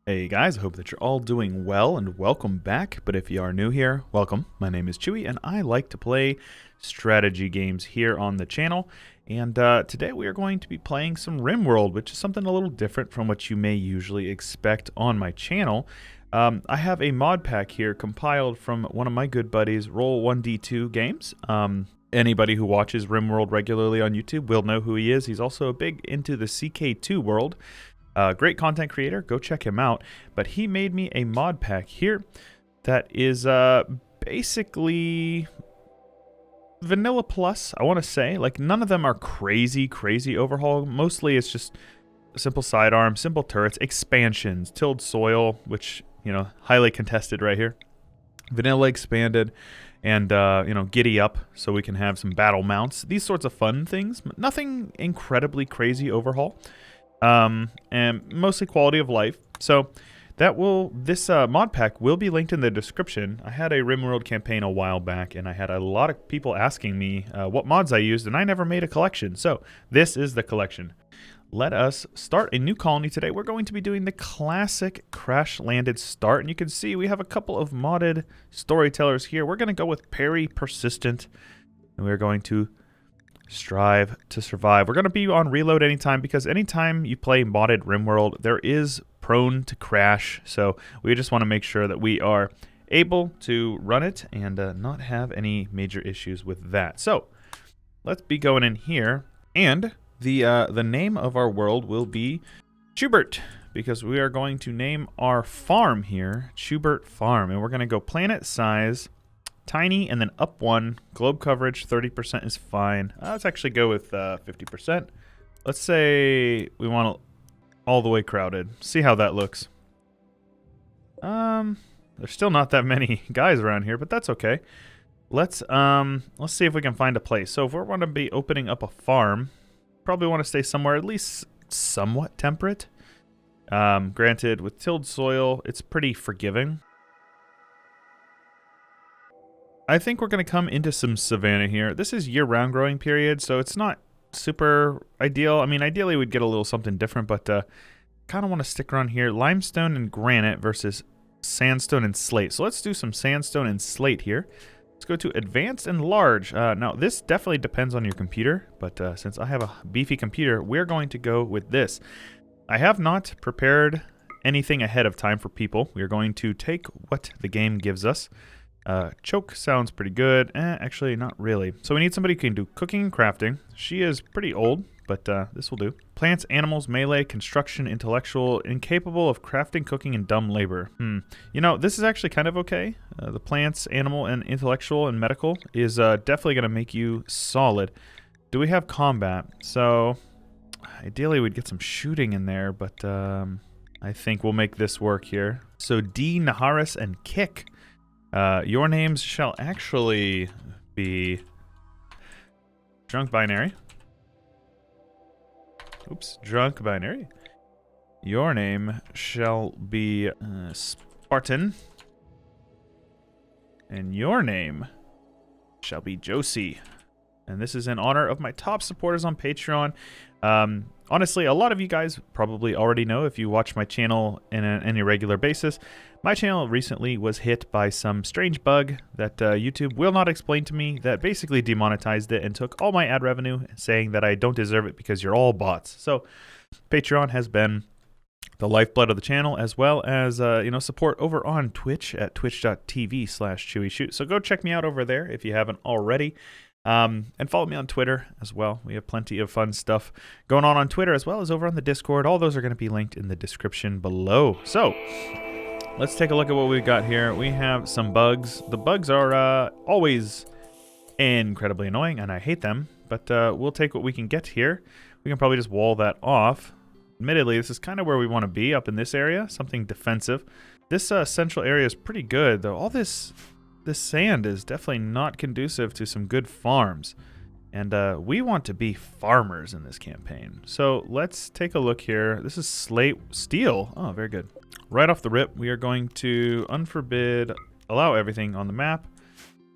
Hey guys, I hope that you're all doing well and welcome back. But if you are new here, welcome. My name is Chewy and I like to play strategy games here on the channel. And today we are going to be playing some Rimworld, which is something a little different from what you may usually expect on my channel. I have a mod pack here compiled from one of my good buddies, Roll1D2 Games. Anybody who watches Rimworld regularly on YouTube will know who he is. He's also big into the CK2 world. Great content creator, go check him out. But he made me a mod pack here that is basically vanilla plus, I want to say. Like, none of them are crazy overhaul. Mostly it's just simple sidearm, simple turrets, expansions, tilled soil, which, you know, highly contested right here. Vanilla expanded, and, you know, giddy up so we can have some battle mounts. These sorts of fun things. Nothing incredibly crazy overhaul. And mostly quality of life. So this mod pack will be linked in the description. I had a Rimworld campaign a while back, and I had a lot of people asking me what mods I used, and I never made a collection. So this is the collection. Let us start a new colony today. We're going to be doing the classic crash landed start, and you can see we have a couple of modded storytellers here. We're going to go with Perry Persistent, and we're going to strive to survive. We're going to be on reload anytime, because anytime you play modded Rimworld, there is prone to crash. So we just want to make sure that we are able to run it and not have any major issues with that. So let's be going in here, and the name of our world will be Chewyshoot, because we are going to name our farm here Chewyshoot Farm, and we're going to go planet size tiny, and then up one. Globe coverage 30% is fine. Let's actually go with 50%. Let's say we want all the way crowded. See how that looks. There's still not that many guys around here, but that's okay. Let's see if we can find a place. So if we're going to be opening up a farm, probably want to stay somewhere at least somewhat temperate. Granted, with tilled soil, it's pretty forgiving. I think we're going to come into some savanna here. This is year-round growing period, so it's not super ideal. I mean, ideally we'd get a little something different, but kind of want to stick around here. Limestone and granite versus sandstone and slate. So let's do some sandstone and slate here. Let's go to advanced and large. Now, this definitely depends on your computer, but since I have a beefy computer, we're going to go with this. I have not prepared anything ahead of time for people. We are going to take what the game gives us. Choke sounds pretty good. Actually, not really. So we need somebody who can do cooking and crafting. She is pretty old, but this will do. Plants, animals, melee, construction, intellectual, incapable of crafting, cooking, and dumb labor. You know, this is actually kind of okay. The plants, animal, and intellectual and medical is definitely going to make you solid. Do we have combat? So ideally we'd get some shooting in there, but I think we'll make this work here. So D, Naharis, and Kick. Your names shall actually be Drunk Binary. Oops, Drunk Binary. Your name shall be Spartan. And your name shall be Josie. And this is in honor of my top supporters on Patreon. Honestly, a lot of you guys probably already know if you watch my channel in an irregular basis. My channel recently was hit by some strange bug that YouTube will not explain to me that basically demonetized it and took all my ad revenue, saying that I don't deserve it because you're all bots. So Patreon has been the lifeblood of the channel, as well as you know, support over on Twitch at twitch.tv/Chewyshoot. So go check me out over there if you haven't already. And follow me on Twitter as well. We have plenty of fun stuff going on Twitter, as well as over on the Discord. All those are going to be linked in the description below. So let's take a look at what we've got here. We have some bugs. The bugs are always incredibly annoying, and I hate them. But we'll take what we can get here. We can probably just wall that off. Admittedly, this is kind of where we want to be, up in this area. Something defensive. This central area is pretty good, though. All this sand is definitely not conducive to some good farms. And we want to be farmers in this campaign. So let's take a look here. This is slate steel. Oh, very good. Right off the rip, we are going to unforbid, allow everything on the map.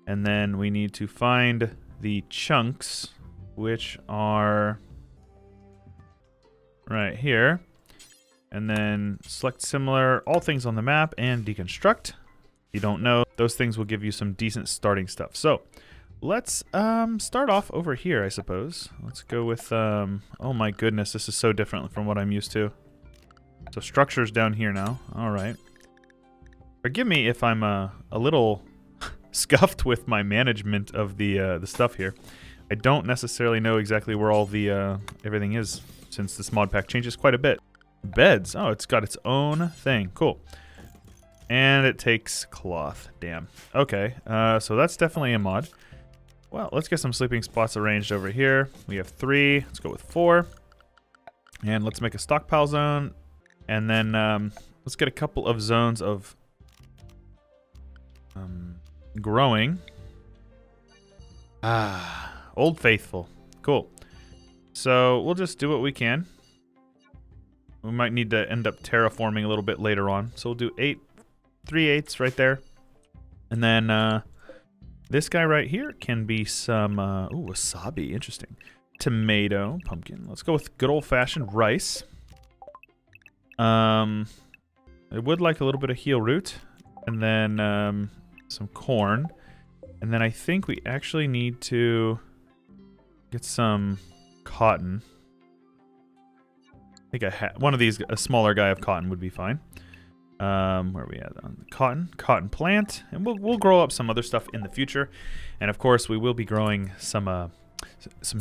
And then we need to find the chunks, which are right here. And then select similar, all things on the map, and deconstruct. If you don't know, those things will give you some decent starting stuff. So let's start off over here, I suppose. Let's go with, oh my goodness, this is so different from what I'm used to. So structure's down here now. All right. Forgive me if I'm a little scuffed with my management of the stuff here. I don't necessarily know exactly where all the everything is, since this mod pack changes quite a bit. Beds. Oh, it's got its own thing. Cool. And it takes cloth. Damn. Okay. So that's definitely a mod. Well, let's get some sleeping spots arranged over here. We have 3. Let's go with 4. And let's make a stockpile zone. And then let's get a couple of zones of growing. Old Faithful. Cool. So we'll just do what we can. We might need to end up terraforming a little bit later on. So we'll do 3/8 right there. And then this guy right here can be some, ooh, wasabi, interesting. Tomato, pumpkin. Let's go with good old-fashioned rice. I would like a little bit of heel root. And then some corn. And then I think we actually need to get some cotton. I think one of these, a smaller guy of cotton would be fine. Where are we at on the cotton plant, and we'll grow up some other stuff in the future, and of course we will be growing some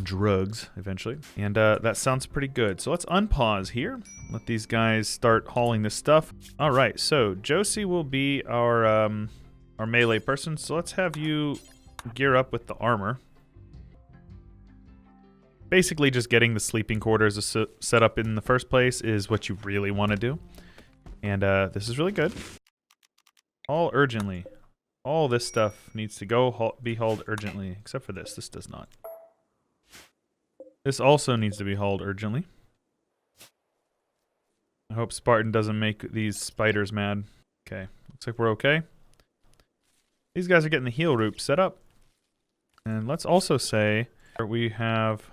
drugs eventually, and that sounds pretty good. So let's unpause here, let these guys start hauling this stuff. All right, so Josie will be our melee person, so let's have you gear up with the armor. Basically, just getting the sleeping quarters set up in the first place is what you really want to do. And this is really good. Haul urgently. All this stuff needs to be hauled urgently, except for this. This does not. This also needs to be hauled urgently. I hope Spartan doesn't make these spiders mad. Okay, looks like we're okay. These guys are getting the heel root set up. And let's also say we have...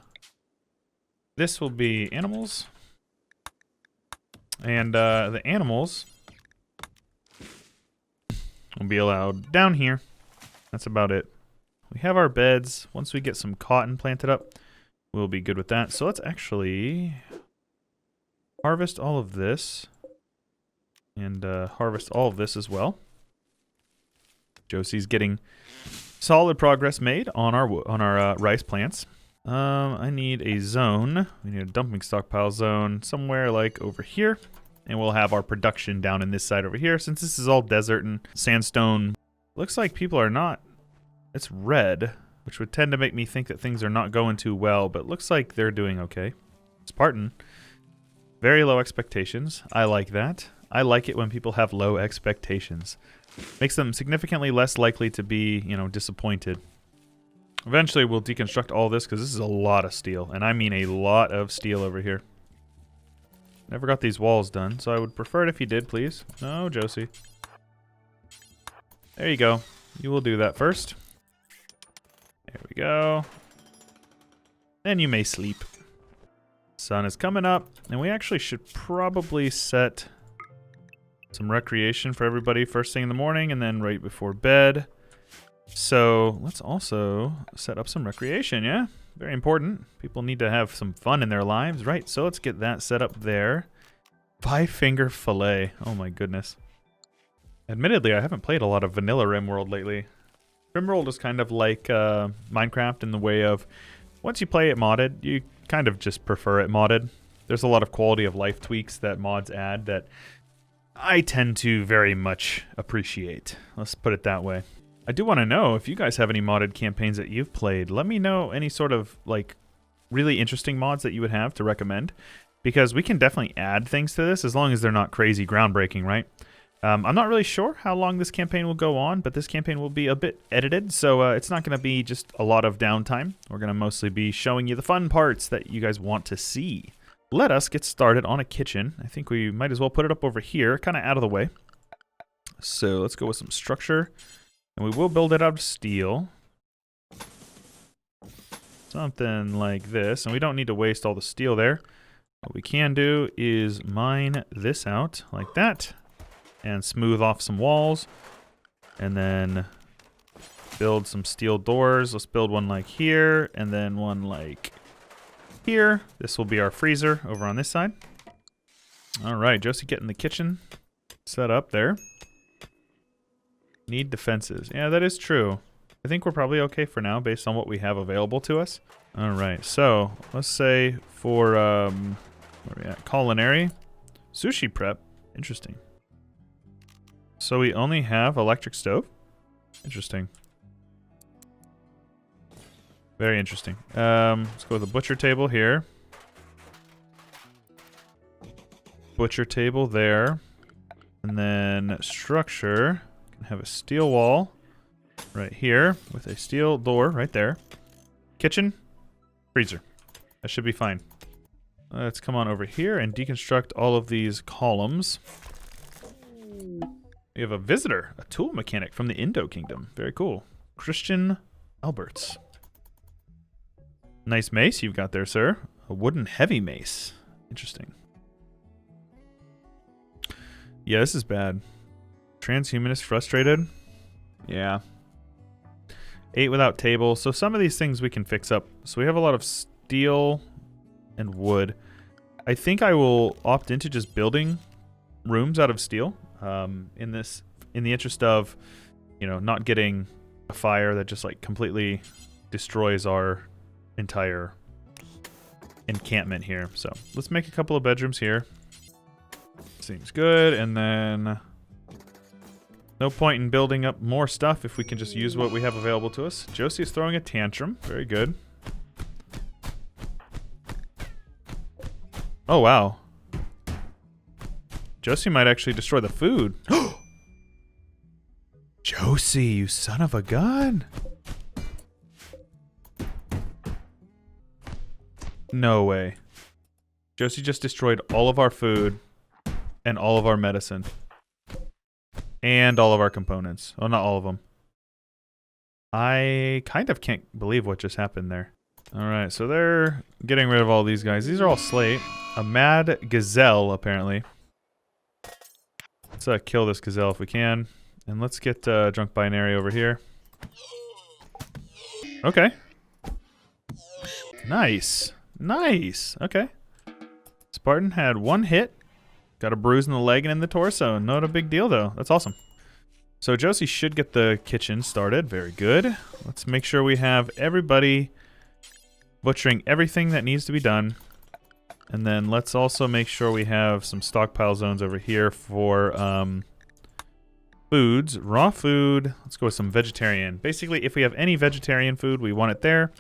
This will be animals. And the animals will be allowed down here. That's about it. We have our beds. Once we get some cotton planted up, we'll be good with that. So let's actually harvest all of this. And harvest all of this as well. Josie's getting solid progress made on our rice plants. I need a zone. We need a dumping stockpile zone somewhere like over here. And we'll have our production down in this side over here. Since this is all desert and sandstone, looks like people are not... It's red, which would tend to make me think that things are not going too well, but looks like they're doing okay. Spartan. Very low expectations. I like that. I like it when people have low expectations. Makes them significantly less likely to be, you know, disappointed. Eventually, we'll deconstruct all this because this is a lot of steel. And I mean a lot of steel over here. Never got these walls done, so I would prefer it if you did, please. No, Josie. There you go. You will do that first. There we go. Then you may sleep. Sun is coming up, and we actually should probably set some recreation for everybody first thing in the morning and then right before bed. So let's also set up some recreation, yeah? Very important. People need to have some fun in their lives, right? So let's get that set up there. 5-finger fillet. Oh my goodness. Admittedly, I haven't played a lot of vanilla Rimworld lately. Rimworld is kind of like Minecraft in the way of, once you play it modded, you kind of just prefer it modded. There's a lot of quality of life tweaks that mods add that I tend to very much appreciate. Let's put it that way. I do want to know if you guys have any modded campaigns that you've played. Let me know any sort of like really interesting mods that you would have to recommend, because we can definitely add things to this as long as they're not crazy groundbreaking, right? I'm not really sure how long this campaign will go on, but this campaign will be a bit edited, so it's not going to be just a lot of downtime. We're going to mostly be showing you the fun parts that you guys want to see. Let us get started on a kitchen. I think we might as well put it up over here, kind of out of the way. So let's go with some structure. And we will build it out of steel. Something like this. And we don't need to waste all the steel there. What we can do is mine this out like that and smooth off some walls and then build some steel doors. Let's build one like here and then one like here. This will be our freezer over on this side. All right, Josie getting the kitchen set up there. Need defenses. Yeah, that is true. I think we're probably okay for now based on what we have available to us. All right, so let's say for, where are we at? Culinary. Sushi prep. Interesting. So we only have electric stove? Interesting. Very interesting. Let's go with the butcher table here. Butcher table there. And then structure. Can have a steel wall right here with a steel door right there. Kitchen. Freezer. That should be fine. Let's come on over here and deconstruct all of these columns. We have a visitor, a tool mechanic from the Indo Kingdom. Very cool. Christian Alberts. Nice mace you've got there, sir. A wooden heavy mace. Interesting. Yeah, this is bad. Transhumanist frustrated. Yeah. 8 without table. So some of these things we can fix up. So we have a lot of steel and wood. I think I will opt into just building rooms out of steel. In the interest of, you know, not getting a fire that just like completely destroys our entire encampment here. So let's make a couple of bedrooms here. Seems good. And then no point in building up more stuff if we can just use what we have available to us. Josie is throwing a tantrum. Very good. Oh, wow. Josie might actually destroy the food. Josie, you son of a gun. No way. Josie just destroyed all of our food and all of our medicine. And all of our components. Oh, not all of them. I kind of can't believe what just happened there. Alright, so they're getting rid of all these guys. These are all slate. A mad gazelle, apparently. Let's kill this gazelle if we can. And let's get drunk binary over here. Okay. Nice. Nice. Okay. Spartan had 1 hit. Got a bruise in the leg and in the torso. Not a big deal, though. That's awesome. So Josie should get the kitchen started. Very good. Let's make sure we have everybody butchering everything that needs to be done. And then let's also make sure we have some stockpile zones over here for foods. Raw food. Let's go with some vegetarian. Basically, if we have any vegetarian food, we want it there.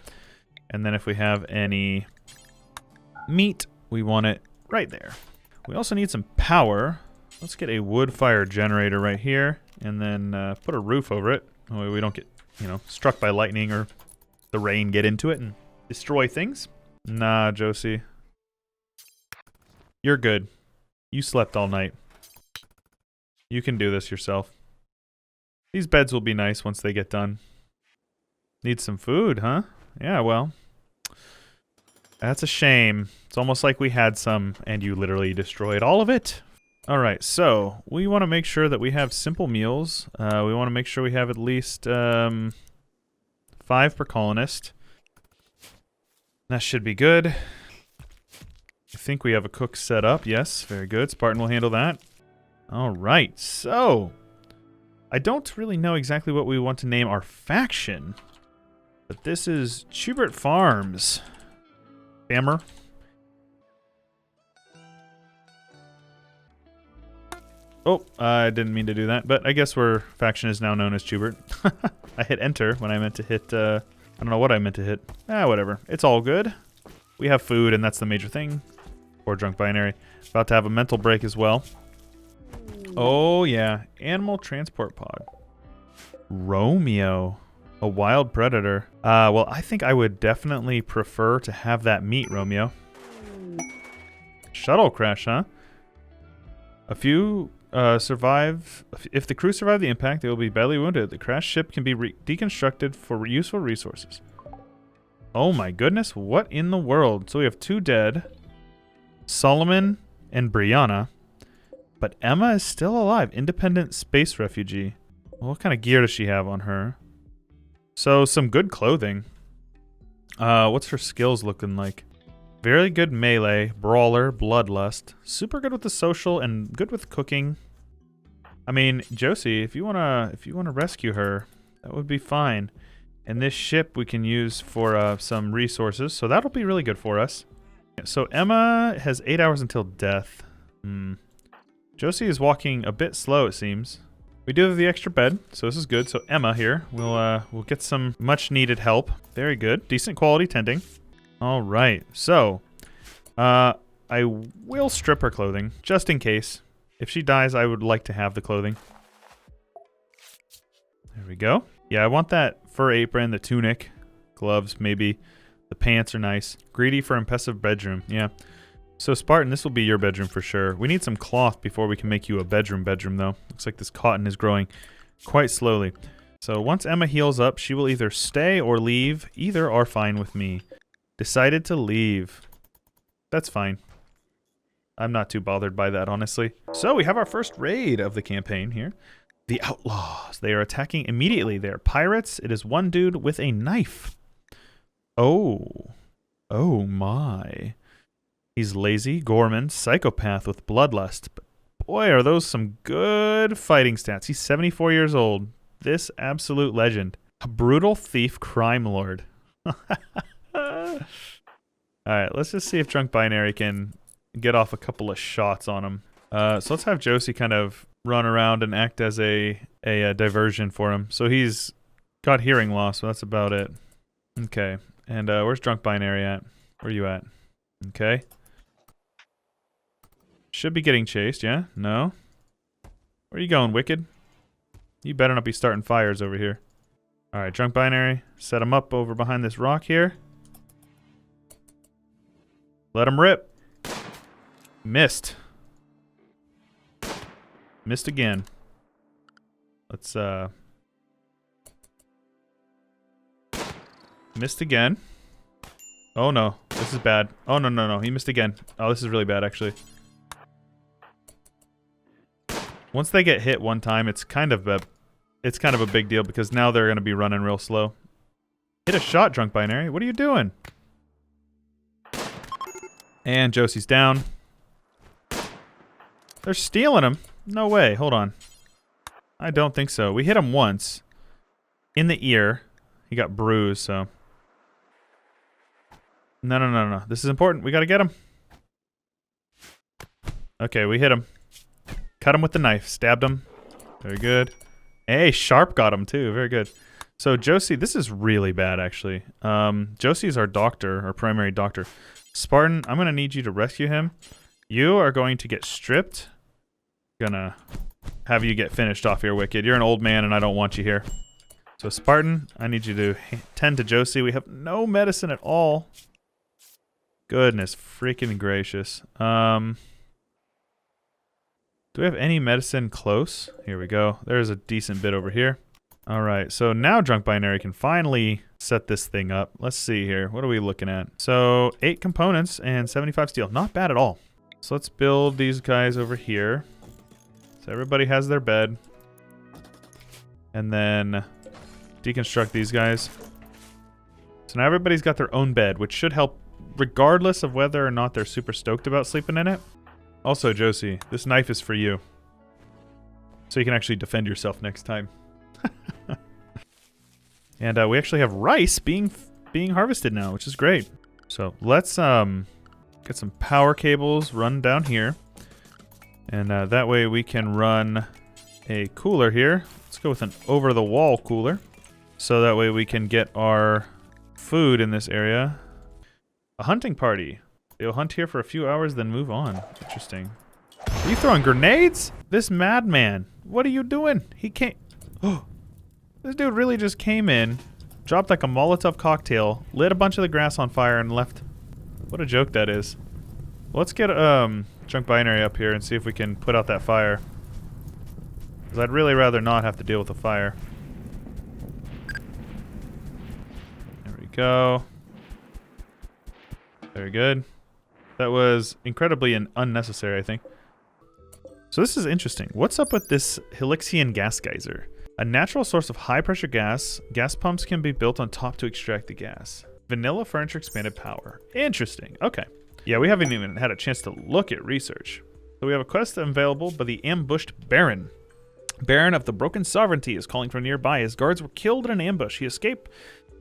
And then if we have any meat, we want it right there. We also need some power. Let's get a wood fire generator right here. And then put a roof over it. That way we don't get, you know, struck by lightning or the rain get into it and destroy things. Nah, Josie. You're good. You slept all night. You can do this yourself. These beds will be nice once they get done. Need some food, huh? Yeah, well. That's a shame. It's almost like we had some and you literally destroyed all of it. Alright, so we want to make sure that we have simple meals. We want to make sure we have at least 5 per colonist. That should be good. I think we have a cook set up. Yes, very good. Spartan will handle that. Alright, so I don't really know exactly what we want to name our faction, but this is Chewyshoot Farms. Spammer. Oh, I didn't mean to do that, but I guess our faction is now known as Chewyshoot. I hit enter when I meant to hit, I don't know what I meant to hit. Whatever. It's all good. We have food, and that's the major thing. Poor drunk binary. About to have a mental break as well. Oh, yeah. Animal transport pod. Romeo. A wild predator. Well, I think I would definitely prefer to have that meat, Romeo. Shuttle crash, huh? A few survive. If the crew survive the impact, they will be badly wounded. The crashed ship can be deconstructed for useful resources. Oh my goodness, what in the world? So we have 2 dead. Solomon and Brianna. But Emma is still alive. Independent space refugee. Well, what kind of gear does she have on her? So, some good clothing. What's her skills looking like? Very good melee, brawler, bloodlust. Super good with the social and good with cooking. I mean, Josie, if you wanna rescue her, that would be fine. And this ship we can use for some resources, so that'll be really good for us. So Emma has 8 hours until death. Josie is walking a bit slow, it seems. We do have the extra bed, so this is good. So Emma here, we'll get some much needed help. Very good. Decent quality tending. All right. So, I will strip her clothing just in case. If she dies, I would like to have the clothing. There we go. Yeah, I want that fur apron, the tunic, gloves, maybe. The pants are nice. Greedy for impressive bedroom. Yeah. So Spartan, this will be your bedroom for sure. We need some cloth before we can make you a bedroom though. Looks like this cotton is growing quite slowly. So once Emma heals up, she will either stay or leave. Either are fine with me. Decided to leave. That's fine. I'm not too bothered by that, honestly. So we have our first raid of the campaign here. The Outlaws. They are attacking immediately. They are pirates. It is one dude with a knife. Oh. Oh my. He's lazy, gourmand, psychopath with bloodlust. But boy, are those some good fighting stats. He's 74 years old. This absolute legend. A brutal thief crime lord. Alright, let's just see if Drunk Binary can get off a couple of shots on him. So let's have Josie kind of run around and act as a diversion for him. So he's got hearing loss, so that's about it. Okay, and where's Drunk Binary at? Where are you at? Okay. Should be getting chased, yeah? No? Where are you going, Wicked? You better not be starting fires over here. Alright, Drunk Binary. Set him up over behind this rock here. Let him rip. Missed. Missed again. Let's, missed again. Oh no, this is bad. Oh no, he missed again. Oh, this is really bad, actually. Once they get hit one time, it's kind of a big deal because now they're going to be running real slow. Hit a shot, Drunk Binary. What are you doing? And Josie's down. They're stealing him. No way. Hold on. I don't think so. We hit him once. In the ear. He got bruised, so. No. This is important. We got to get him. Okay, we hit him. Cut him with the knife. Stabbed him. Very good. Hey, Sharp got him too. Very good. So Josie, this is really bad actually. Josie's our doctor, our primary doctor. Spartan, I'm going to need you to rescue him. You are going to get stripped. Gonna have you get finished off here, Wicked. You're an old man and I don't want you here. So Spartan, I need you to tend to Josie. We have no medicine at all. Goodness freaking gracious. Do we have any medicine close? Here we go. There's a decent bit over here. Alright, so now Drunk Binary can finally set this thing up. Let's see here. What are we looking at? So, 8 components and 75 steel. Not bad at all. So let's build these guys over here. So everybody has their bed. And then deconstruct these guys. So now everybody's got their own bed, which should help regardless of whether or not they're super stoked about sleeping in it. Also, Josie, this knife is for you. So you can actually defend yourself next time. And we actually have rice being harvested now, which is great. So let's get some power cables run down here. And that way we can run a cooler here. Let's go with an over-the-wall cooler. So that way we can get our food in this area. A hunting party. They'll hunt here for a few hours, then move on. Interesting. Are you throwing grenades? This madman. What are you doing? He can't... Oh, this dude really just came in, dropped like a Molotov cocktail, lit a bunch of the grass on fire, and left. What a joke that is. Let's get Drunk Binary up here and see if we can put out that fire. Because I'd really rather not have to deal with the fire. There we go. Very good. That was incredibly unnecessary, I think. So this is interesting. What's up with this Helixian gas geyser? A natural source of high-pressure gas. Gas pumps can be built on top to extract the gas. Vanilla furniture expanded power. Interesting. Okay. Yeah, we haven't even had a chance to look at research. So we have a quest available by the ambushed Baron. Baron of the Broken Sovereignty is calling from nearby. His guards were killed in an ambush. He escaped,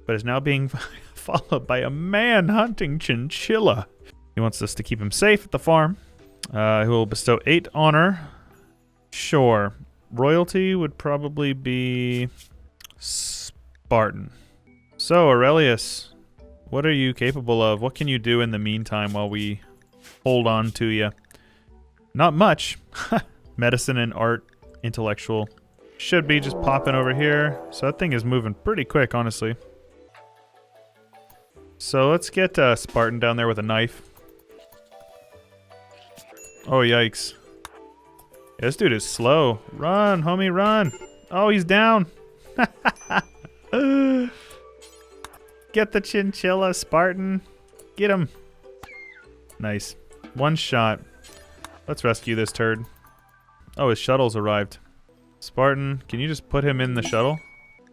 but is now being followed by a man-hunting chinchilla. He wants us to keep him safe at the farm. He will bestow 8 honor. Sure. Royalty would probably be Spartan. So, Aurelius, what are you capable of? What can you do in the meantime while we hold on to you? Not much. Medicine and art, intellectual. Should be just popping over here. So that thing is moving pretty quick, honestly. So let's get Spartan down there with a knife. Oh, yikes. Yeah, this dude is slow. Run, homie, run. Oh, he's down. Get the chinchilla, Spartan. Get him. Nice. One shot. Let's rescue this turd. Oh, his shuttle's arrived. Spartan, can you just put him in the shuttle?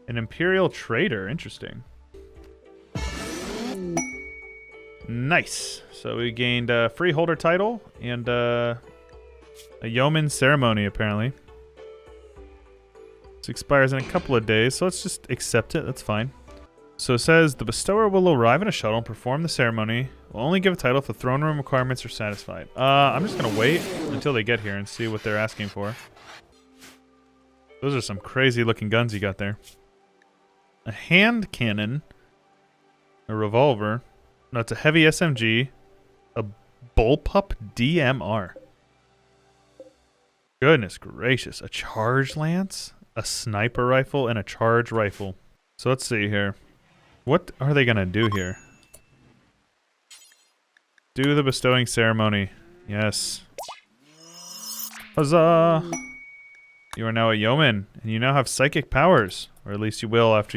An Imperial Trader. Interesting. Nice. So we gained a freeholder title and a yeoman ceremony, apparently. This expires in a couple of days, so let's just accept it. That's fine. So it says, the bestower will arrive in a shuttle and perform the ceremony. Will only give a title if the throne room requirements are satisfied. I'm just going to wait until they get here and see what they're asking for. Those are some crazy looking guns you got there. A hand cannon. A revolver. No, it's a heavy SMG. A bullpup DMR. Goodness gracious. A charge lance, a sniper rifle, and a charge rifle. So let's see here. What are they going to do here? Do the bestowing ceremony. Yes. Huzzah! You are now a yeoman, and you now have psychic powers. Or at least you will after